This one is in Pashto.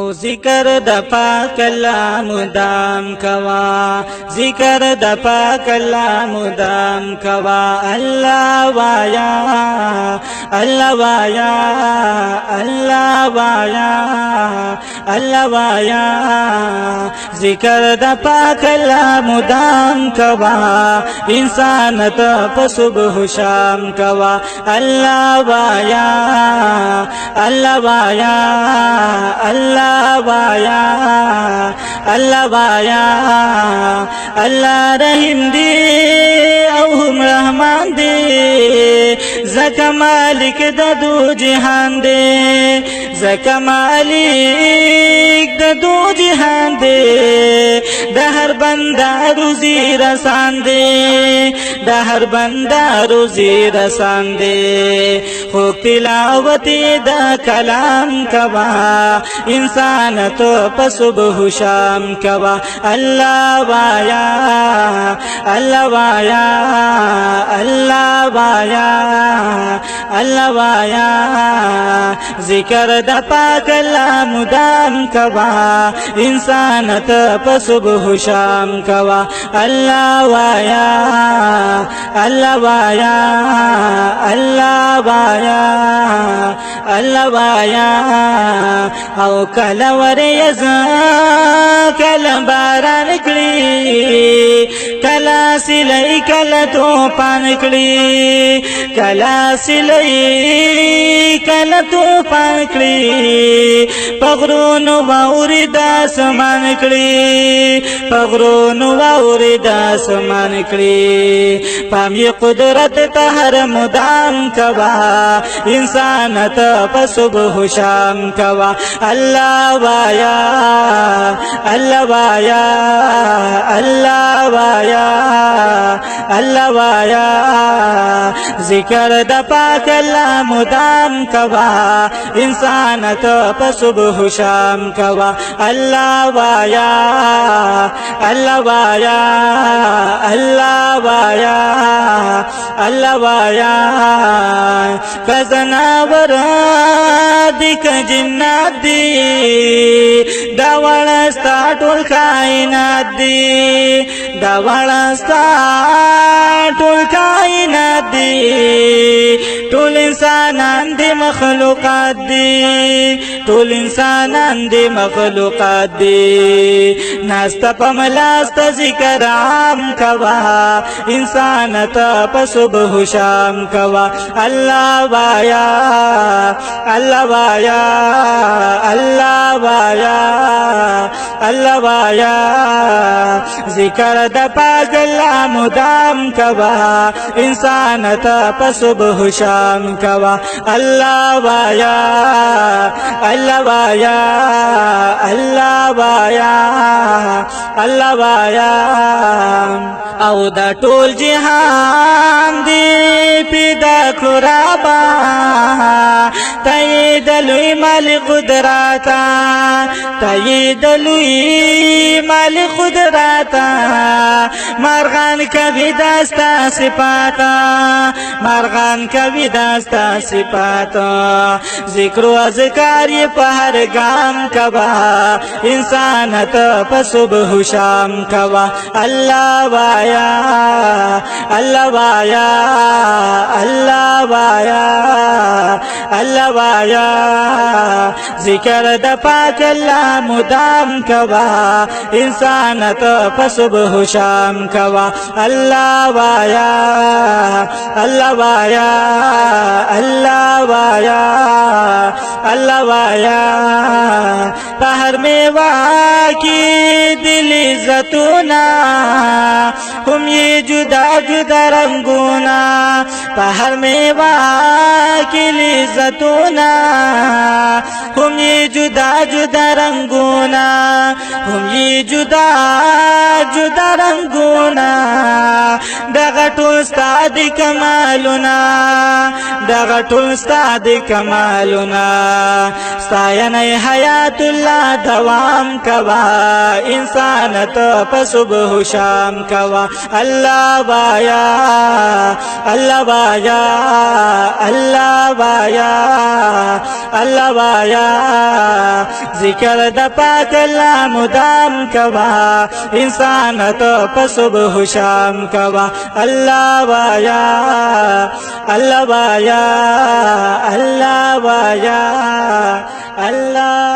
او ذکر د پاک الله مدام کوا ذکر د پاک الله مدام کوا الله وایا الله وایا الله وایا الله وایا ذکر د پاک الله مدام کوا انسان ته په صبح شام کوا الله وایا الله وایا الله وایا الله وایا الله رحیم دی او هم رحمان دی زکه مالک د دو جهان دی زکه مالک د دو جهان دی د هر بنده روزي رسان دی د هر بنده روزي رسان دی خو تلاوت د کلام کوا انسان تو په صبح شام کوا الله وایا الله وایا الله وایا الله وایا ذکر د پاک الله مدام کوا انسان ته په صبح شام کوا الله وایا الله وایا الله وایا الله وایا او کله ورېز کله باران کړي کله سلی کله توفان کړي کله سلی کله توفان کړي پغرونو واوري د اسمان کړي پغرونو واوري د اسمان کړي پامي قدرت ته هر مدام کوا انسان ته په صبح شام کوا الله وایا الله وایا الله وایا الله وایا ذکر د پاک الله مدام کوا انسان ته په صبح شام کوا الله وایا الله وایا الله وایا الله وایا کزناور دیک جنات دی دا وړستا ټول کائنات دی دا وړستا ټول کائنات دی ټول انسانان دی مخلوقات دی ټول انسانان دی مخلوقات دی ناستا پملاست ذکر عام کوا انسان ته په صبح شام کوا الله وایا الله وایا الله وایا الله وایا ذکر د پاک الله مدام کوا انسان ته په صبح شام کوا الله وایا الله وایا الله وایا الله وایا او دا ټول جهان دی پیدا کړابا تایید لوی مالک قدرتا تایید لوی مالک قدرتا مرغان کبھی داستا صفاتا مرغان کبھی داستا صفاتا ذکر و اذکار په هر ګام کوا انسان ته په صبح شام کوا الله وایا الله وایا الله وایا الله وایا ذکر د پاک الله مدام کوا انسان ته په صبح شام کوا الله وایا الله وایا الله وایا الله وایا په هر میوه کې دل عزتونه هم یې جدا جدا رنگونه په هر میوه کې عزتونه هم یې جدا جدا رنگونه هم یې جدا جدا رنگونه دغه ټول ستا د کمالونه دغه ټول ستا د کمالونه ستاینه عملیات الله دوام کوا انسان ته په صبح شام کوا الله وایا الله وایا الله وایا الله وایا ذکر د پاک الله مدام کوا انسان ته په صبح شام کوا الله وایا الله وایا الله وایا الله